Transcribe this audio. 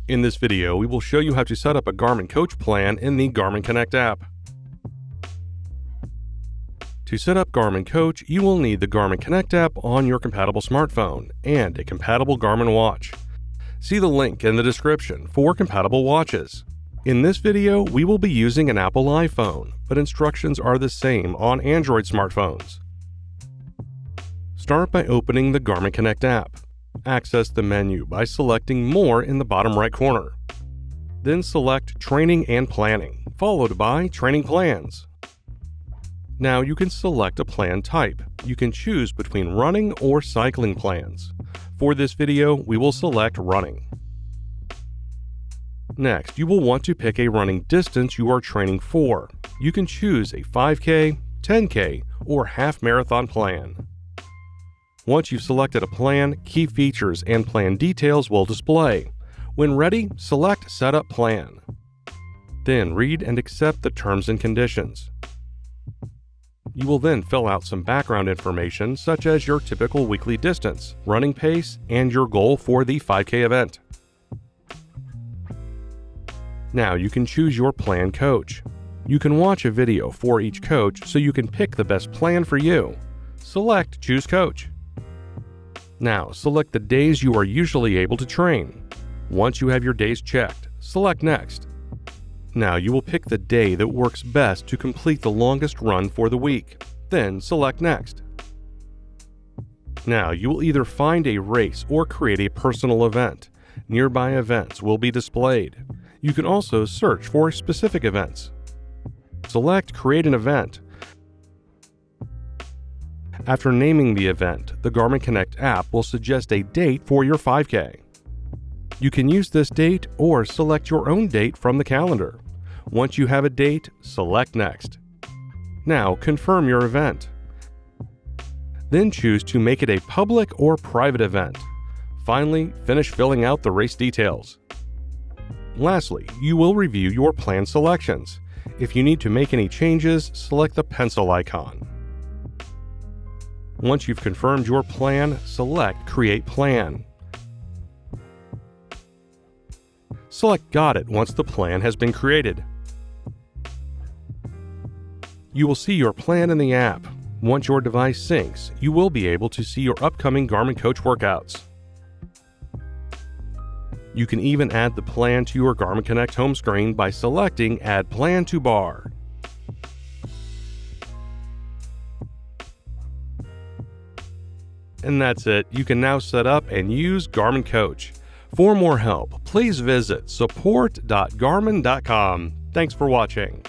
In this video, we will show you how to set up a Garmin Coach plan in the Garmin Connect app. To set up Garmin Coach, you will need the Garmin Connect app on your compatible smartphone and a compatible Garmin watch. See the link in the description for compatible watches. In this video, we will be using an Apple iPhone, but instructions are the same on Android smartphones. Start by opening the Garmin Connect app. Access the menu by selecting More in the bottom right corner. Then select Training and Planning, followed by Training Plans. Now you can select a plan type. You can choose between running or cycling plans. For this video, we will select running. Next, you will want to pick a running distance you are training for. You can choose a 5K, 10K, or half marathon plan. Once you've selected a plan, key features and plan details will display. When ready, select Setup Plan. Then read and accept the terms and conditions. You will then fill out some background information such as your typical weekly distance, running pace, and your goal for the 5K event. Now you can choose your plan coach. You can watch a video for each coach so you can pick the best plan for you. Select Choose Coach. Now, select the days you are usually able to train. Once you have your days checked, select Next. Now you will pick the day that works best to complete the longest run for the week. Then select Next. Now you will either find a race or create a personal event. Nearby events will be displayed. You can also search for specific events. Select Create an Event. After naming the event, the Garmin Connect app will suggest a date for your 5K. You can use this date or select your own date from the calendar. Once you have a date, select Next. Now confirm your event. Then choose to make it a public or private event. Finally, finish filling out the race details. Lastly, you will review your plan selections. If you need to make any changes, select the pencil icon. Once you've confirmed your plan, select Create Plan. Select Got It once the plan has been created. You will see your plan in the app. Once your device syncs, you will be able to see your upcoming Garmin Coach workouts. You can even add the plan to your Garmin Connect home screen by selecting Add Plan to Bar. And that's it. You can now set up and use Garmin Coach. For more help, please visit support.garmin.com. Thanks for watching.